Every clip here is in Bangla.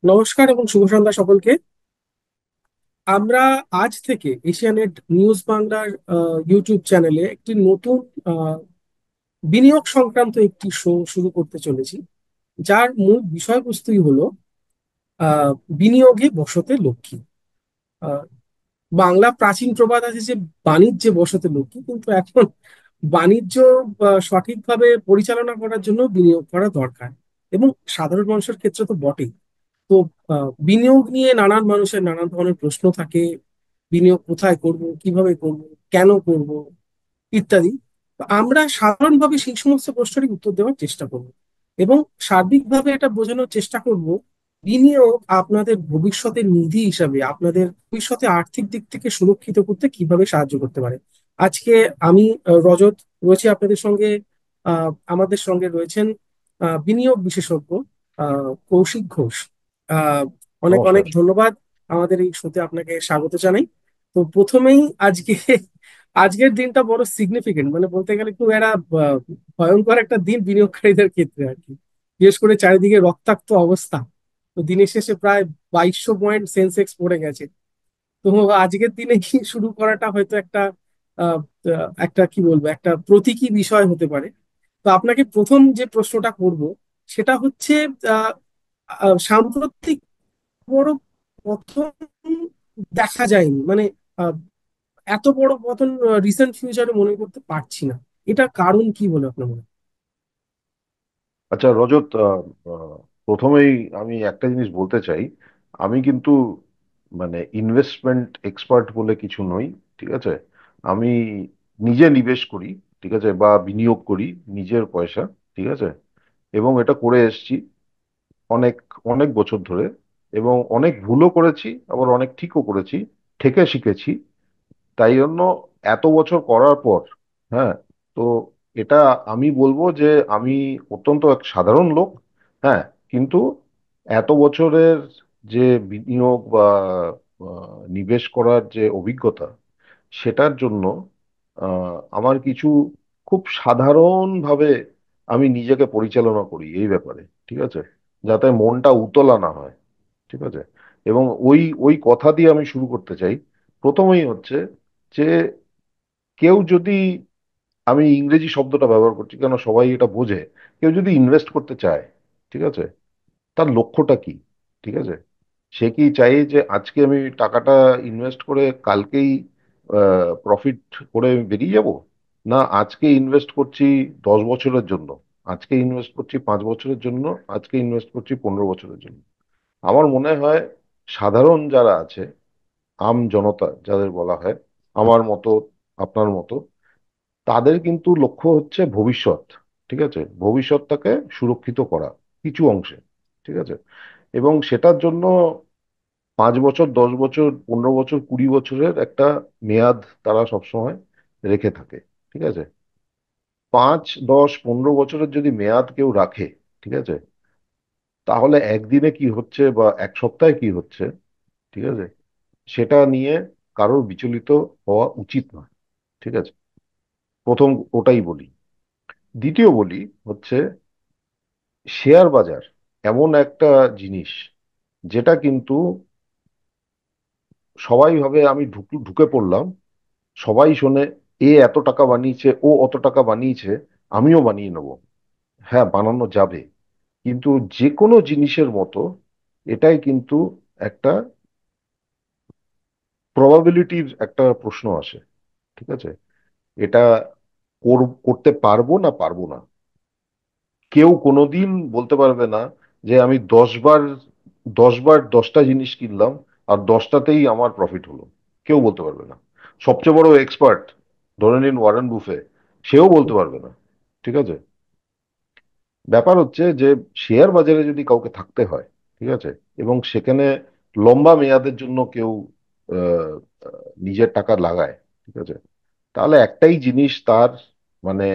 নমস্কার এবং শুভ সন্ধ্যা সকলকে। আমরা আজ থেকে এশিয়ানেট নিউজ বাংলার ইউটিউব চ্যানেলে একটি নতুন আহ, বিনিয়োগ সংক্রান্ত একটি শো শুরু করতে চলেছি, যার মূল বিষয়বস্তুই হলো আহ, বিনিয়োগে বসতে লক্ষ্মী। আহ, বাংলা প্রাচীন প্রবাদ আছে যে বাণিজ্যে বসতে লক্ষ্মী, কিন্তু এখন বাণিজ্য সঠিকভাবে পরিচালনা করার জন্য বিনিয়োগ করা দরকার, এবং সাধারণ মানুষের ক্ষেত্রে তো বটেই। তো বিনিয়োগ নিয়ে নানান মানুষের নানান ধরনের প্রশ্ন থাকে। বিনিয়োগ কোথায় করব, কিভাবে করব, কেন করব, ইত্যাদি। তো আমরা সাধারণভাবে সেই সমস্ত প্রশ্নেরই উত্তর দেওয়ার চেষ্টা করব, এবং সার্বিকভাবে এটা বোঝানোর চেষ্টা করব বিনিয়োগ আপনাদের ভবিষ্যতের নিধি হিসাবে আপনাদের ভবিষ্যতে আর্থিক দিক থেকে সুরক্ষিত করতে কিভাবে সাহায্য করতে পারে। আজকে আমি রজত রয়েছি আপনাদের সঙ্গে। আমাদের সঙ্গে রয়েছেন বিনিয়োগ বিশেষজ্ঞ কৌশিক ঘোষ। আহ, অনেক অনেক নমস্কার। ধন্যবাদ। আমাদের এই শোতে আপনাকে স্বাগত জানাই। তো প্রথমেই আজকে আজকের দিনটা বড় সিগনিফিকেন্ট, মানে বলতে গেলে খুব একটা আহ, ভয়ঙ্কর একটা দিন বিনিয়োগকারীদের ক্ষেত্রে আর কি। বিশেষ করে চারিদিকে রক্তাক্ত অবস্থা। তো দিনের শেষে প্রায় 2200 পয়েন্ট সেন্সেক্স পড়ে গেছে। তো আজকের দিনে কি শুরু করাটা হয়তো আহ, একটা কি বলবো, একটা প্রতীকী বিষয় হতে পারে। তো আপনাকে প্রথম যে প্রশ্নটা করব সেটা হচ্ছে, আহ, সাম্প্রতিক বড় পতন দেখা যায়নি, মানে এত বড় পতন রিসেন্ট ফিউচারে মনে করতে পারছি না। এটার কারণ কি বলে আপনার মনে হয়? আচ্ছা রজত, আহ, প্রথমেই আমি একটা জিনিস বলতে চাই। আমি কিন্তু মানে ইনভেস্টমেন্ট এক্সপার্ট বলে কিছু নই। ঠিক আছে। আমি নিজে নিবেশ করি, ঠিক আছে, বা বিনিয়োগ করি নিজের পয়সা। ঠিক আছে। এবং এটা করে এসেছি অনেক অনেক বছর ধরে। এবং অনেক ভুলও করেছি, আবার অনেক ঠিকও করেছি, ঠেকে শিখেছি। তাই জন্য এত বছর করার পর, হ্যাঁ, তো এটা আমি বলবো যে আমি অত্যন্ত এক সাধারণ লোক। হ্যাঁ, কিন্তু এত বছরের যে বিনিয়োগ বা নিবেশ করার যে অভিজ্ঞতা, সেটার জন্য আমার কিছু খুব সাধারণভাবে আমি নিজেকে পরিচালনা করি এই ব্যাপারে। ঠিক আছে। যাতে মনটা উতলা না হয়। ঠিক আছে। এবং ওই ওই কথা দিয়ে আমি শুরু করতে চাই। প্রথমেই হচ্ছে যে কেউ যদি, আমি ইংরেজি শব্দটা ব্যবহার করছি কেন সবাই এটা বোঝে, কেউ যদি ইনভেস্ট করতে চায়, ঠিক আছে, তার লক্ষ্যটা কি? ঠিক আছে। সে কি চাই যে আজকে আমি টাকাটা ইনভেস্ট করে কালকেই প্রফিট করে আমি বেরিয়ে যাব? না, আজকে ইনভেস্ট করছি 10 বছরের জন্য, আজকে ইনভেস্ট করছি 5 বছরের জন্য, আজকে ইনভেস্ট করছি 15 বছরের জন্য। আমার মনে হয় সাধারণ যারা আছে, আম জনতা যাদের বলা হয়, আমার মতো, আপনার মতো, তাদের কিন্তু লক্ষ্য হচ্ছে ভবিষ্যৎ। ঠিক আছে। ভবিষ্যৎটাকে সুরক্ষিত করা কিছু অংশে। ঠিক আছে। এবং সেটার জন্য 5 বছর, 10 বছর, 15 বছর, 20 বছরের একটা মেয়াদ তারা সবসময় রেখে থাকে। ঠিক আছে। 5, 10, 15 বছরের যদি মেয়াদ কেউ রাখে, ঠিক আছে, তাহলে একদিনে কি হচ্ছে বা এক সপ্তাহে কি হচ্ছে, ঠিক আছে, সেটা নিয়ে কারোর বিচলিত হওয়া উচিত নয়। ঠিক আছে। প্রথম ওটাই বলি। দ্বিতীয় বলি হচ্ছে, শেয়ার বাজার এমন একটা জিনিস যেটা কিন্তু সবাই ভাবে আমি ঢুকে পড়লাম, সবাই শোনে এ এত টাকা বানিয়েছে, ও অত টাকা বানিয়েছে, আমিও বানিয়ে নেব। হ্যাঁ, বানানো যাবে, কিন্তু যে কোনো জিনিসের মতো এটাই কিন্তু একটা প্রবাবিলিটির একটা প্রশ্ন আসে। ঠিক আছে। এটা করতে পারবো না পারবো না, কেউ কোনোদিন বলতে পারবে না যে আমি 10 বার 10 বার 10টা জিনিস কিনলাম আর 10টাতেই আমার প্রফিট হলো। কেউ বলতে পারবে না। সবচেয়ে বড় এক্সপার্ট, ধরে নিন ওয়ারেন বুফে, সেও বলতে পারবে না। ঠিক আছে। ব্যাপার হচ্ছে যে শেয়ার বাজারে যদি কাউকে থাকতে হয়, ঠিক আছে, এবং সেখানে লম্বা মেয়াদের জন্য কেউ আহ, নিজের টাকা লাগায়, ঠিক আছে, তাহলে একটাই জিনিস তার মানে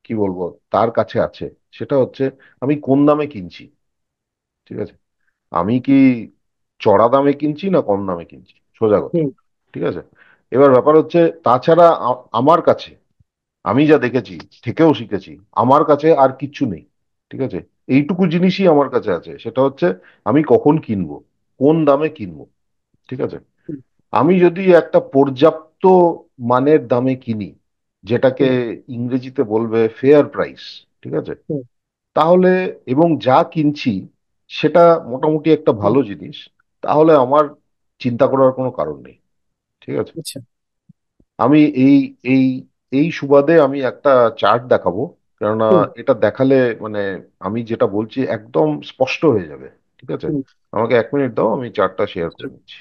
কি বলবো, তার কাছে আছে। সেটা হচ্ছে আমি কোন দামে কিনছি। ঠিক আছে। আমি কি চড়া দামে কিনছি না কম দামে কিনছি, সোজা কথা। হুম। ঠিক আছে। এবার ব্যাপার হচ্ছে তাছাড়া আমার কাছে, আমি যা দেখেছি, থেকেও শিখেছি, আমার কাছে আর কিচ্ছু নেই। ঠিক আছে। এইটুকু জিনিসই আমার কাছে আছে, সেটা হচ্ছে আমি কখন কিনবো, কোন দামে কিনবো। ঠিক আছে। হুম, আমি যদি একটা পর্যাপ্ত মানের দামে কিনি, যেটাকে হুম, ইংরেজিতে বলবে ফেয়ার প্রাইস, ঠিক আছে, হুম, তাহলে, এবং যা কিনছি সেটা মোটামুটি একটা হুম, ভালো জিনিস, তাহলে আমার চিন্তা করার কোনো কারণ নেই। ঠিক আছে। আচ্ছা। আমি এই এই এই সুবাদে আমি একটা চার্ট দেখাবো, কেননা হুম, এটা দেখালে মানে আমি যেটা বলছি একদম স্পষ্ট হয়ে যাবে। ঠিক আছে। হুম, আমাকে 1 মিনিট দাও, আমি চার্টটা শেয়ার আচ্ছা। করে নিচ্ছি।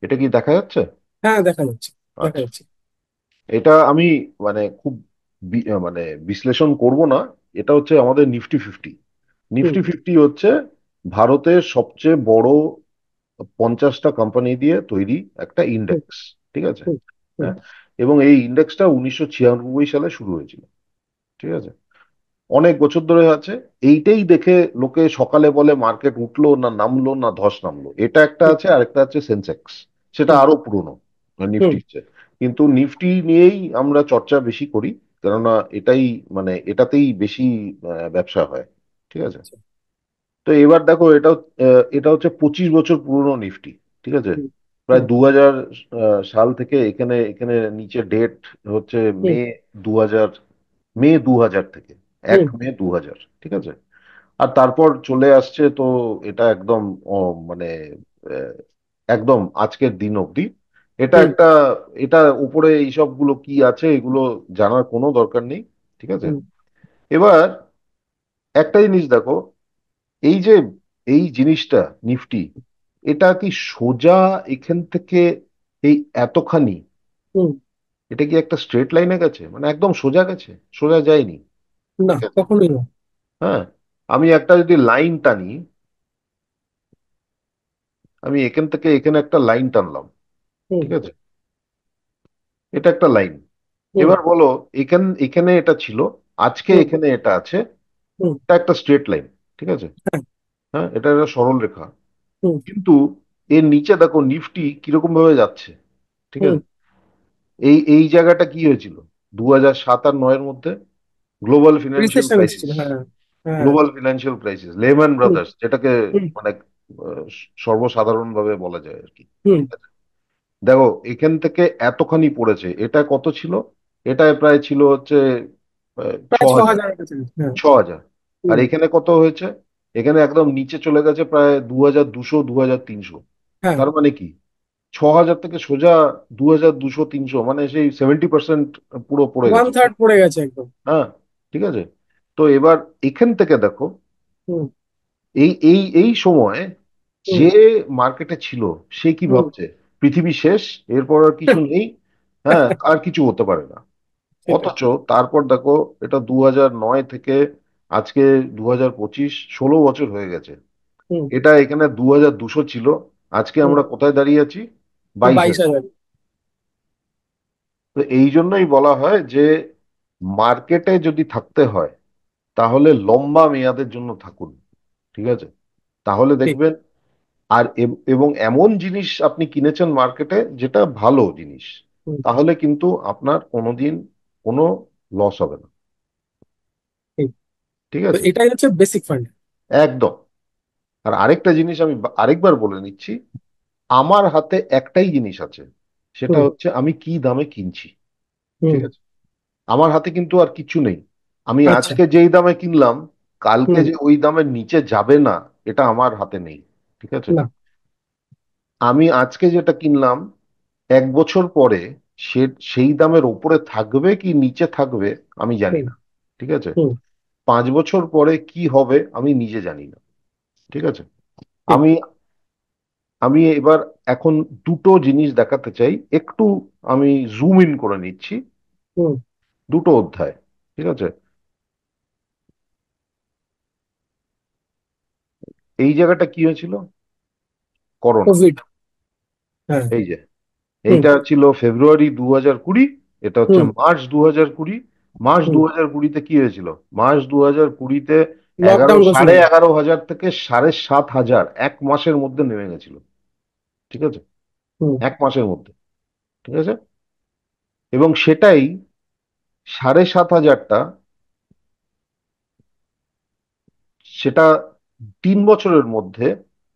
এটা কি দেখা যাচ্ছে? হ্যাঁ, দেখা যাচ্ছে, দেখা আচ্ছা। যাচ্ছে। এটা আমি মানে খুব মানে বিশ্লেষণ করব না। এটা হচ্ছে আমাদের নিফটি ফিফটি। হুম, নিফটি ফিফটি হচ্ছে ভারতের সবচেয়ে বড় 50টা কোম্পানি দিয়ে তৈরি একটা হুম, ইন্ডেক্স। ঠিক আছে। হুম, হুম, হ্যাঁ। এবং এই ইন্ডেক্সটা 1996 সালে শুরু হয়েছিল। ঠিক আছে। অনেক বছর ধরে আছে। এইটাই দেখে লোকে সকালে বলে মার্কেট উঠলো না নামলো না ধস নামলো। এটা একটা হুম, আছে, আরেকটা আছে সেন্সেক্স, সেটা হুম, আরো পুরনো হুম, নিফটির চেয়ে। কিন্তু নিফটি নিয়েই আমরা চর্চা বেশি করি, কেননা এটাই মানে এটাতেই বেশি ব্যবসা হয়। ঠিক আছে। আচ্ছা। তো এবার দেখো, এটা হচ্ছে 25 বছর পুরনো নিফটি। ঠিক আছে। হুম, প্রায় হুম, 2000 সাল থেকে এখানে এখানে নিচে ডেট হচ্ছে হুম, মে 2000, মে 2000 থেকে, এক হুম, মে 2000। ঠিক আছে। আর তারপর চলে আসছে তো এটা একদম মানে আহ, একদম আজকের দিন অবধি এটা হুম, একটা, এটা উপরে এইসব গুলো কি আছে এগুলো জানার কোনো দরকার নেই। ঠিক আছে। হুম, এবার একটা জিনিস দেখো, এই যে এই জিনিসটা নিফটি, এটা কি সোজা এখান থেকে এই এতখানি, হুম, এটা কি একটা স্ট্রেট লাইনে গেছে, মানে একদম সোজা গেছে? সোজা যায়নি। না, ঠিক আছে। কখনোই না। হ্যাঁ। আমি একটা যদি লাইন টানি, আমি এখান থেকে এখানে একটা লাইন টানলাম। হুম, ঠিক আছে। এটা একটা লাইন। হুম, এবার বলো, এখানে এটা ছিল, আজকে হুম, এখানে এটা আছে, হুম, এটা একটা স্ট্রেট লাইন। ঠিক আছে। হ্যাঁ, হ্যাঁ, এটা একটা সরল রেখা। হুম, কিন্তু এর নিচে দেখো নিফটি কিরকম ভাবে যাচ্ছে। ঠিক হুম, আছে। এই এই জায়গাটা কি হয়েছিল 2007 আর 2009-এর মধ্যে? Global financial recession crisis. এসেছিল, হ্যাঁ, হ্যাঁ, গ্লোবাল ফিনান্সিয়াল ক্রাইসিস, লেহম্যান হুম, ব্রাদার্স, যেটাকে হুম, মানে সর্বসাধারণ ভাবে বলা যায় আর কি। হুম, ঠিক আছে। দেখো এখান থেকে এতখানি পড়েছে, এটা কত ছিল? এটা প্রায় ছিল হচ্ছে ছ প্রায় ছ হাজার হাজারের কাছাকাছি, হ্যাঁ। 6,000। আর হুম, এখানে কত হয়েছে? এখানে একদম নিচে চলে গেছে প্রায় 2200, 2300। হ্যাঁ, তার মানে কি 6,000 থেকে সোজা 2200, 300, মানে সেই 70% পুরো পড়ে ওয়ান গেছে। থার্ড পড়ে গেছে একদম। হ্যাঁ। ঠিক আছে। তো এবার এখান থেকে দেখো, হুম, এই সময় হুম, যে মার্কেটে ছিল সে কি হুম, ভাবছে, পৃথিবী শেষ, এরপর আর কিছু নেই, হ্যাঁ, আর কিছু হতে পারে না। সেটাই। অথচ তারপর দেখো, এটা 2009 থেকে আজকে 2025, 16 বছর হয়ে গেছে। হুম, এটা এখানে 2200 ছিল, আজকে হুম, আমরা কোথায় দাঁড়িয়ে আছি? বাইশ 22,000। তো এই জন্যই বলা হয় যে মার্কেটে যদি থাকতে হয় তাহলে লম্বা মেয়াদের জন্য থাকুন। ঠিক আছে। তাহলে ঠিক। দেখবেন। আর এবং এমন জিনিস আপনি কিনেছেন মার্কেটে যেটা ভালো জিনিস, হুম, তাহলে কিন্তু আপনার কোনোদিন কোনো লস হবে না। ঠিক। ঠিক তো আছে। এটাই হচ্ছে বেসিক ফান্ড। একদম। আর আরেকটা জিনিস আমি আরেকবার বলে নিচ্ছি, আমার হাতে একটাই জিনিস আছে, সেটা হুম, হচ্ছে আমি কি দামে কিনছি। হুম, ঠিক আছে। আমার হাতে কিন্তু আর কিছু নেই। আমি আচ্ছা। আজকে যেই দামে কিনলাম, কালকে হুম, যে ওই দামের নিচে যাবে না, এটা আমার হাতে নেই। ঠিক আছে। না। আমি আজকে যেটা কিনলাম 1 বছর পরে সে সেই দামের ওপরে থাকবে কি নিচে থাকবে আমি জানি হুম, না। ঠিক আছে। হুম, 5 বছর পরে কি হবে আমি নিজে জানি না। ঠিক আছে। ঠিক। আমি আমি এবার এখন দুটো জিনিস দেখাতে চাই একটু। আমি জুম ইন করে নিচ্ছি। হুম, দুটো অধ্যায়। ঠিক আছে। এই জায়গাটা কি হয়েছিল? করোনা। কোভিড। হ্যাঁ। এই যে হুম, এইটা ছিল ফেব্রুয়ারি 2020, এটা হচ্ছে হুম, মার্চ 2020। মার্চ দু হুম। হাজার কুড়িতে কি হয়েছিল? মার্চ 2020-তে লকডাউন সাড়ে ঘোষণা। 11,000 থেকে 7,500 এক মাসের মধ্যে নেমে গেছিল। ঠিক আছে। হুম, 1 মাসের মধ্যে। ঠিক আছে। এবং সেটাই 7,500টা সেটা 3 বছরের মধ্যে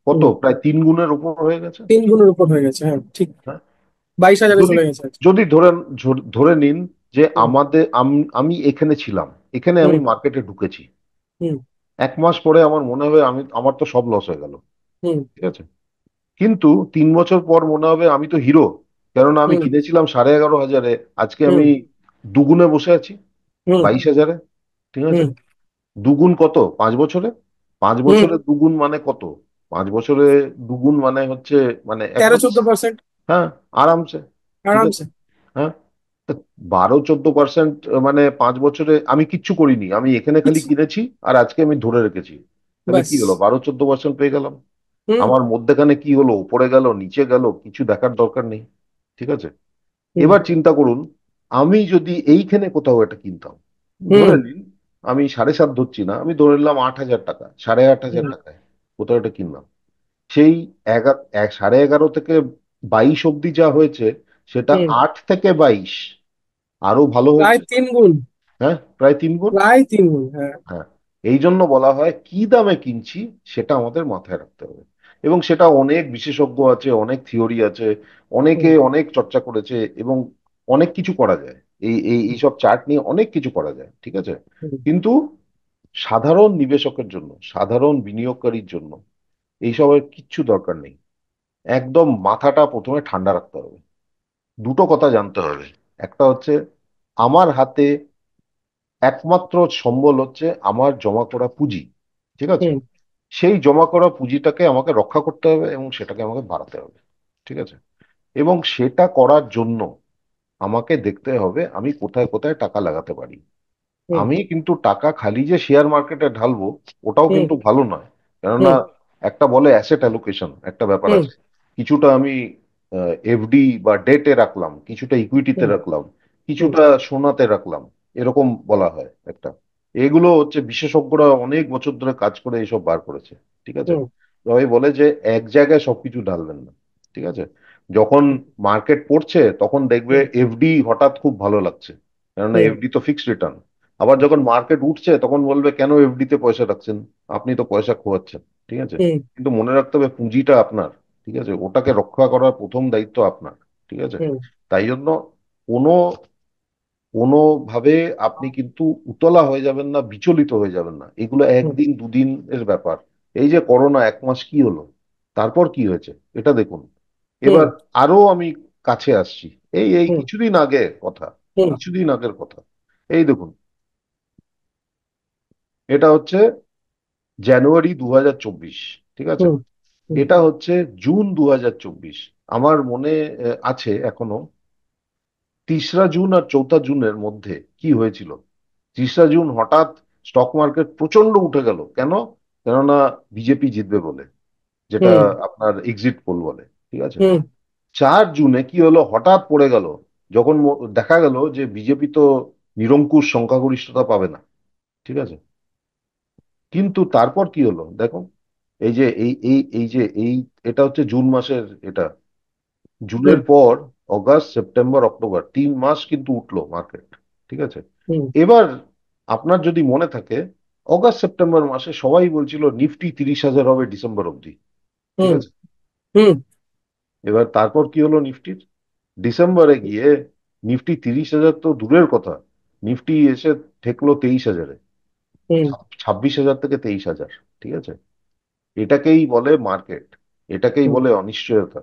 কত, হুম। প্রায় 3 গুণের উপর হয়ে গেছে। 3 গুণের উপর হয়ে গেছে, হ্যাঁ ঠিক। হ্যাঁ। 22,000-এ যদি চলে গেছে আর কি। যদি ধরে নিন যে হুম। আমি এখানে ছিলাম, এখানে আমি হুম। মার্কেটে ঢুকেছি, হুম। 1 মাস পরে আমার মনে হবে আমার তো সব লস হয়ে গেল। হুম। ঠিক আছে। কিন্তু 3 বছর পর মনে হবে আমি তো হিরো, কেননা আমি হুম। কিনেছিলাম 11,500-এ, আজকে হুম। আমি দুগুণে বসে আছি, হুম। 22,000-এ। ঠিক আছে। হুম। দুগুণ কত 5 বছরে? পাঁচ হুম। বছরে দুগুণ মানে কত? 5 বছরে দুগুণ মানে হচ্ছে, মানে তেরো একদম। 14%। হ্যাঁ, আরামসে। ঠিক আছে। আরামসে। হ্যাঁ। তা 12-14%, মানে 5 বছরে আমি কিচ্ছু করিনি, আমি এখানে খালি কিনেছি আর আজকে আমি ধরে রেখেছি, তাহলে ব্যাস। কি হলো, 12-14% পেয়ে গেলাম। হুম। আমার মধ্যেখানে কি হলো, উপরে গেল নিচে গেল, কিছু দেখার দরকার নেই। ঠিক আছে। হুম। এবার চিন্তা করুন, আমি যদি এইখানে কোথাও এটা কিনতাম, হুম। ধরে নিন, আমি 7.5 ধরছি না, আমি ধরে নিলাম 8,000 টাকা, 8,500 হুম। টাকায় কোথাও এটা কিনলাম, সেই 11.5 থেকে 22 অব্দি যা হয়েছে, সেটা হুম। 8 থেকে 22 আরো ভালো প্রায় হয়েছে। 3 গুণ। হ্যাঁ, প্রায় 3 গুণ। প্রায় 3 গুণ, হ্যাঁ। হ্যাঁ। এই জন্য বলা হয় কি দামে কিনছি সেটা আমাদের মাথায় রাখতে হবে। এবং সেটা অনেক বিশেষজ্ঞ আছে, অনেক থিওরি আছে, অনেকে হুম। অনেক চর্চা করেছে, এবং অনেক কিছু করা যায়। এইসব চার্ট নিয়ে অনেক কিছু করা যায়। ঠিক আছে। হুম। কিন্তু সাধারণ নিবেশকের জন্য, সাধারণ বিনিয়োগকারীর জন্য এইসবের কিচ্ছু দরকার নেই। একদম মাথাটা প্রথমে ঠান্ডা রাখতে হবে। দুটো কথা জানতে হবে। একটা হচ্ছে, আমার হাতে একমাত্র সম্বল হচ্ছে আমার জমা করা পুঁজি। ঠিক আছে। হুম। সেই জমা করা পুঁজিটাকে আমাকে রক্ষা করতে হবে এবং সেটাকে আমাকে বাড়াতে হবে। ঠিক আছে। এবং সেটা করার জন্য আমাকে দেখতে হবে আমি কোথায় কোথায় টাকা লাগাতে পারি। হুম। আমি কিন্তু টাকা খালি যে শেয়ার মার্কেটে ঢালবো, ওটাও হুম। কিন্তু ভালো নয়। কেননা হুম। একটা বলে অ্যাসেট অ্যালোকেশন, একটা ব্যাপার হুম। আছে। কিছুটা আমি এফডি বা ডেটে রাখলাম, কিছুটা ইকুইটিতে হুম। রাখলাম, হুম। কিছুটা সোনাতে রাখলাম, এরকম বলা হয় একটা। এগুলো হচ্ছে বিশেষজ্ঞরা অনেক বছর ধরে কাজ করে এইসব বার করেছে। ঠিক আছে। হুম। সবাই বলে যে এক জায়গায় সবকিছু ঢালবেন না। ঠিক আছে। যখন মার্কেট পড়ছে তখন দেখবে হুম। এফডি হঠাৎ খুব ভালো লাগছে, কেননা হুম। এফডি তো ফিক্সড রিটার্ন। আবার যখন মার্কেট উঠছে তখন বলবে কেন এফডি তে পয়সা রাখছেন, আপনি তো পয়সা খোয়াচ্ছেন। ঠিক আছে। হুম। কিন্তু মনে রাখতে হবে পুঁজিটা আপনার। ঠিক আছে। ওটাকে রক্ষা করার প্রথম দায়িত্ব আপনার। ঠিক আছে। হুম। তাই জন্য কোনো কোনোভাবে আপনি কিন্তু উতলা হয়ে যাবেন না, বিচলিত হয়ে যাবেন না, এগুলো হুম। একদিন দুদিন এর ব্যাপার। এই যে করোনা 1 মাস কি হলো, তারপর কি হয়েছে এটা দেখুন। হুম। এবার আরো আমি কাছে আসছি, এই এই হুম। কিছুদিন আগের কথা, হুম। কিছুদিন আগের কথা। এই দেখুন, এটা হচ্ছে জানুয়ারি 2024। ঠিক আছে। হুম। হুম। এটা হচ্ছে জুন 2024। আমার মনে আছে এখনো, 3রা জুন আর 4থা জুনের মধ্যে কি হয়েছিল। 3রা জুন হঠাৎ স্টক মার্কেট প্রচন্ড উঠে গেল, কেন? কেননা বিজেপি জিতবে বলে, যেটা হুম। আপনার এক্সিট পোল বলে। ঠিক আছে। হুম। 4 জুনে কি হলো, হঠাৎ পড়ে গেল, যখন দেখা গেল যে বিজেপি তো নিরঙ্কুশ সংখ্যাগরিষ্ঠতা পাবে না। ঠিক আছে। কিন্তু তারপর কি হলো দেখো, এই যে এই এটা হচ্ছে জুন মাসের এটা, জুনের হুম। পর অগাস্ট সেপ্টেম্বর অক্টোবর 3 মাস কিন্তু উঠলো মার্কেট। ঠিক আছে। হুম। এবার আপনার যদি মনে থাকে, অগাস্ট সেপ্টেম্বর মাসে সবাই বলছিল নিফটি 30,000 হবে ডিসেম্বর অবধি। ঠিক হুম। আছে। হুম। এবার তারপর কি হলো নিফটির, ডিসেম্বরে গিয়ে নিফটি 30,000 তো দূরের কথা, নিফটি এসে ঠেকলো 23,000-এ, হুম। 26,000 থেকে 23,000। ঠিক আছে। এটাকেই বলে মার্কেট, এটাকেই হুম। বলে অনিশ্চয়তা।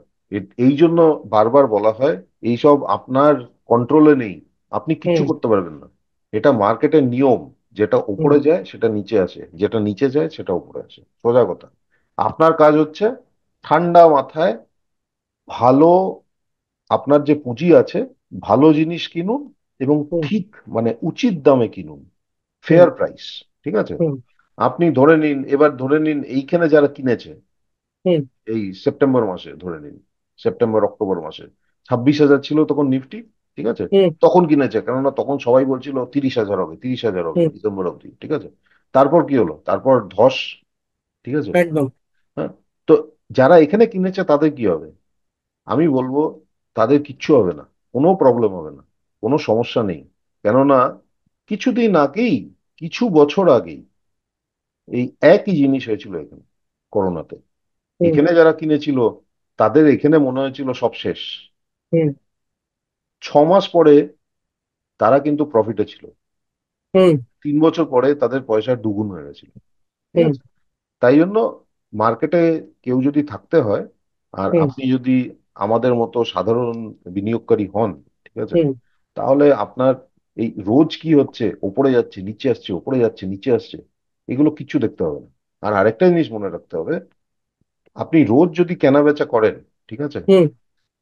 এই জন্য বারবার বলা হয় এইসব আপনার কন্ট্রোলে নেই, আপনি কিচ্ছু হুম। করতে পারবেন না। এটা মার্কেটের নিয়ম, যেটা হুম। উপরে যায় সেটা নিচে আসে, যেটা নিচে যায় সেটা উপরে আসে, সোজা কথা। আপনার কাজ হচ্ছে ঠান্ডা মাথায় ভালো, আপনার যে পুঁজি আছে, ভালো জিনিস কিনুন, এবং হুম। ঠিক মানে উচিত দামে কিনুন, হুম। Fair price. ঠিক আছে। হুম। আপনি ধরে নিন, এবার ধরে নিন এইখানে যারা কিনেছে, হুম। এই সেপ্টেম্বর মাসে ধরে নিন, সেপ্টেম্বর অক্টোবর মাসে 26,000 ছিল তখন নিফটি। ঠিক আছে। হুম। তখন কিনেছে, কেননা তখন সবাই বলছিল 30,000 হবে, 30,000 হবে হুম। ডিসেম্বর অবধি। ঠিক আছে। তারপর কি হলো, তারপর ধস। ঠিক আছে। একদম। হ্যাঁ। তো যারা এখানে কিনেছে তাদের কি হবে, আমি বলবো তাদের কিচ্ছু হবে না, কোনো প্রবলেম হবে না, কোনো সমস্যা নেই। কেননা কিছুদিন আগেই, কিছু বছর আগেই এই একই জিনিস হয়েছিল এখানে করোনাতে। হুম। এখানে যারা কিনেছিল তাদের এখানে মনে হয়েছিল সব শেষ। হুম। 6 মাস পরে তারা কিন্তু প্রফিটে ছিল। হুম। 3 বছর পরে তাদের পয়সা দুগুণ হয়ে গেছিল। ঠিক হুম। আছে। তাই জন্য মার্কেটে কেউ যদি থাকতে হয়, আর হুম। আপনি যদি আমাদের মতো সাধারণ বিনিয়োগকারী হন, ঠিক আছে, হুম। তাহলে আপনার এই রোজ কি হচ্ছে, ওপরে যাচ্ছে নিচে আসছে, ওপরে যাচ্ছে নিচে আসছে, এগুলো কিচ্ছু দেখতে হবে না। আর আরেকটা জিনিস মনে রাখতে হবে, আপনি রোজ যদি কেনা বেচা করেন, ঠিক আছে, হুম।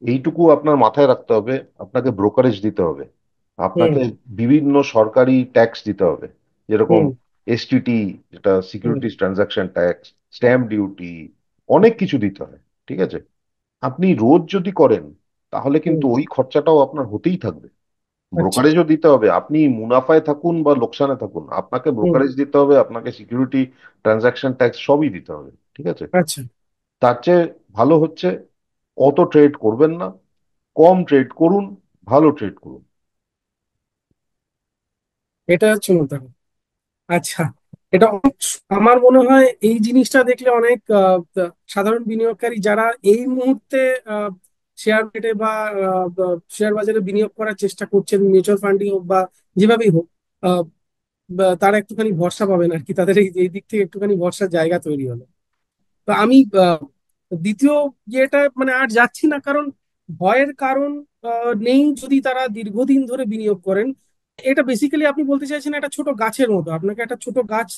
এইটুকু আপনার মাথায় রাখতে হবে, আপনাকে ব্রোকারেজ দিতে হবে, হুম। আপনাকে বিভিন্ন সরকারি ট্যাক্স দিতে হবে, যেরকম হুম। এসটিটি, যেটা হুম। Securities transaction tax, stamp duty, অনেক কিছু দিতে হয়। ঠিক আছে। আপনি রোজ যদি করেন তাহলে হুম। কিন্তু ওই খরচাটাও আপনার হতেই থাকবে। আচ্ছা। ব্রোকারেজও দিতে হবে, আপনি মুনাফায় থাকুন বা লোকসানে থাকুন, আপনাকে হুম। ব্রোকারেজ দিতে হবে, আপনাকে সিকিউরিটি ট্রানজাকশন ট্যাক্স সবই দিতে হবে। ঠিক আছে। আচ্ছা। তার চেয়ে ভালো হচ্ছে অত ট্রেড করবেন না, কম ট্রেড করুন, ভালো ট্রেড করুন। এটা হচ্ছে মোদ্দা কথা। আচ্ছা, এটা অনেক, আমার মনে হয় এই জিনিসটা দেখলে অনেক সাধারণ বিনিয়োগকারী যারা এই মুহূর্তে শেয়ার মার্কেটে বা শেয়ার বাজারে বিনিয়োগ করার চেষ্টা করছেন, মিউচুয়াল ফান্ডই হোক বা যেভাবেই হোক, আহ, তারা একটুখানি ভরসা পাবেন আর কি, তাদের এই দিক থেকে একটুখানি ভরসার জায়গা তৈরি হলো। তো আমি দ্বিতীয় ইয়েটা মানে আর যাচ্ছি না, কারণ ভয়ের কারণ নেই যদি তারা দীর্ঘদিন ধরে বিনিয়োগ করেন। এটা বেসিক্যালি আপনি বলতে চাইছেন একটা ছোট গাছের মতো, আপনাকে একটা ছোট গাছ,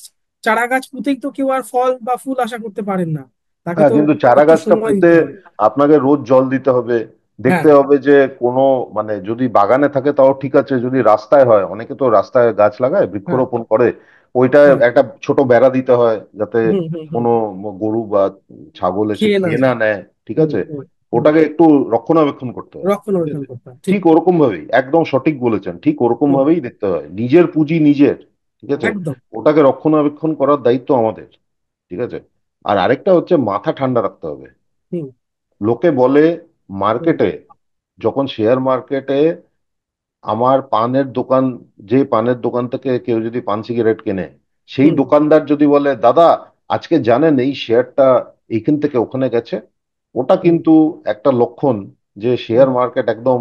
চারা গাছ পুঁতেই তো কেউ আর ফল বা ফুল আশা করতে পারেন না, তাকে হ্যাঁ, তো কিন্তু চারা একটু গাছটা সময় পুঁতে দিতে হবে। আপনাকে রোজ জল দিতে হবে, হ্যাঁ। দেখতে হবে যে কোনো, মানে যদি বাগানে থাকে তাও ঠিক আছে, যদি রাস্তায় হয়, অনেকে তো রাস্তায় গাছ লাগায়, হ্যাঁ। বৃক্ষরোপণ করে, ওইটা হ্যাঁ। একটা ছোট বেড়া দিতে হয় যাতে হুম। হুম। হুম। কোনো গরু বা ছাগল এসে খেয়ে না খেয়ে না যায়। নেয়। ঠিক হুম। আছে। হুম। হুম। ওটাকে একটু রক্ষণাবেক্ষণ করতে হয়। ঠিক রক্ষণাবেক্ষণ আছে। করতে হবে, ঠিক। ঠিক ওরকম ভাবেই, একদম সঠিক বলেছেন, ঠিক ওরকম হুম। ভাবেই দেখতে হয়, নিজের পুঁজি নিজের। ঠিক আছে। একদম। ওটাকে রক্ষণাবেক্ষণ করার দায়িত্ব আমাদের। ঠিক আছে। আর আরেকটা হচ্ছে মাথা ঠান্ডা রাখতে হবে। হুম। লোকে বলে হুম। মার্কেটে, যখন শেয়ার মার্কেটে আমার পানের দোকান, যে পানের দোকান থেকে কেউ যদি পান সিগারেট কেনে, সেই হুম। দোকানদার যদি বলে, দাদা আজকে জানেন এই শেয়ারটা এইখান থেকে ওখানে গেছে, ওটা হুম। কিন্তু একটা লক্ষণ যে শেয়ার হুম। মার্কেট একদম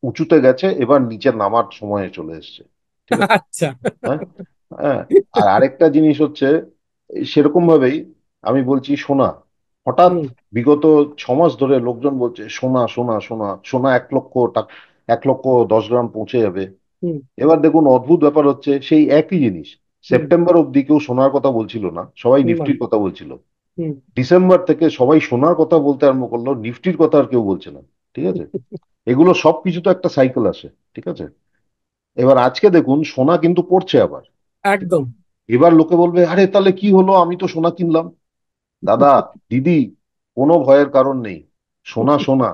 উঁচুতে গেছে, এবার নিচে নামার সময় চলে এসেছে। ঠিক আছে। আচ্ছা। হ্যাঁ। হ্যাঁ। আর আরেকটা জিনিস হচ্ছে, সেরকম ভাবেই আমি বলছি সোনা, হঠাৎ হুম। বিগত 6 মাস ধরে লোকজন বলছে সোনা সোনা সোনা সোনা, 1 লক্ষ টাকা, 1 লক্ষ 10 গ্রাম পৌঁছে যাবে। হুম। এবার দেখুন অদ্ভুত ব্যাপার হচ্ছে, সেই একই জিনিস হুম। সেপ্টেম্বর অব্দি কেউ সোনার কথা বলছিল না, সবাই হুম। নিফটির কথা বলছিল। হুম। ডিসেম্বর থেকে সবাই সোনার কথা বলতে আরম্ভ করলো, নিফটির কথা আর কেউ বলছে না। ঠিক আছে। এগুলো সবকিছু তো একটা সাইকেল আসে। ঠিক আছে। এবার আজকে দেখুন সোনা কিন্তু পড়ছে আবার। ঠিক একদম। আছে? এবার লোকে বলবে, আরে তাহলে কি হলো, আমি তো সোনা কিনলাম। দাদা, দিদি, কোনো ভয়ের কারণ নেই। সোনা সোনা,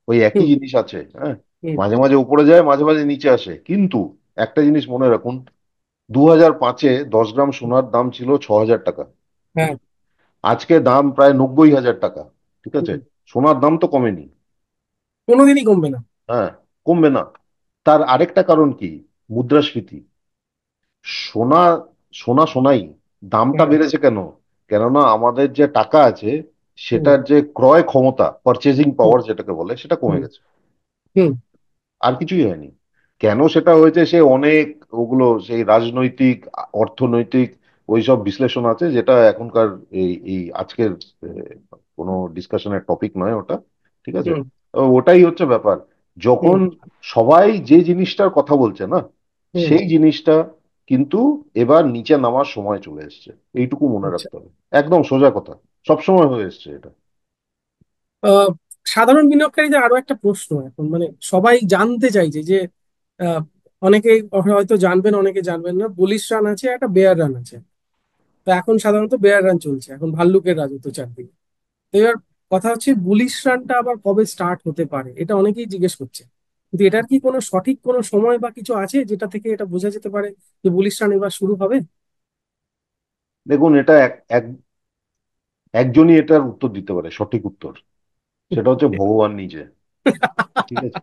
ওই একই হুম। জিনিস আছে। হ্যাঁ। হুম। মাঝে মাঝে উপরে যায়, মাঝে মাঝে নিচে আসে, কিন্তু একটা জিনিস মনে রাখুন, 2005-এ 10 গ্রাম সোনার দাম ছিল 6,000 টাকা। ঠিক হ্যাঁ। আছে। আজকে দাম প্রায় 90,000 টাকা। ঠিক আছে। হুম। সোনার দাম তো কমেনি। কোনোদিনই কমবে না। হ্যাঁ। কমবে না। তার আরেকটা কারণ কি? মুদ্রাস্ফীতি। সোনা, সোনা সোনাই, দামটা হ্যাঁ। বেড়েছে কেন? কেননা আমাদের যে টাকা আছে, হুম। সেটার যে ক্রয় ক্ষমতা, পারচেজিং হুম। পাওয়ার যেটাকে বলে, সেটা হুম। কমে গেছে। হুম। আর কিছুই হয়নি। কেন সেটা হয়েছে সে অনেক, ওগুলো সেই রাজনৈতিক, অর্থনৈতিক ওইসব বিশ্লেষণ আছে, যেটা এখনকার এই এই আজকের কোনো ডিসকাশনের টপিক নয় ওটা। ঠিক আছে। হুম। তো ওটাই হচ্ছে ব্যাপার, হুম। যখন সবাই যে জিনিসটার কথা বলছে না, হুম। সেই জিনিসটা কিন্তু এবার নিচে নামার সময় চলে এসেছে। এইটুকু মনে আচ্ছা। রাখতে হবে। একদম সোজা কথা, সবসময় হয়ে এসছে এটা। আহ, সাধারণ বিনিয়োগকারীদের আরো একটা প্রশ্ন এখন, মানে সবাই জানতে চাইছে যে আহ, অনেকে হয়তো জানবেন, অনেকে জানবেন না, বুলিশ রান আছে, একটা বেয়ার রান আছে। তো এখন সাধারণত বেয়ার রান চলছে, এখন ভাল্লুকের রাজত্ব চারদিকে। তো এবার কথা হচ্ছে বুলিশ রানটা আবার কবে স্টার্ট হতে পারে, এটা অনেকেই জিজ্ঞেস করছে। কিন্তু এটার কি কোনো সঠিক কোনো সময় বা কিছু আছে যেটা থেকে এটা বোঝা যেতে পারে যে বুলিশ রান এবার শুরু হবে? দেখুন, এটা একজনই এটার উত্তর দিতে পারে, সঠিক উত্তর। সেটা হচ্ছে ভগবান নিজে। ঠিক আছে।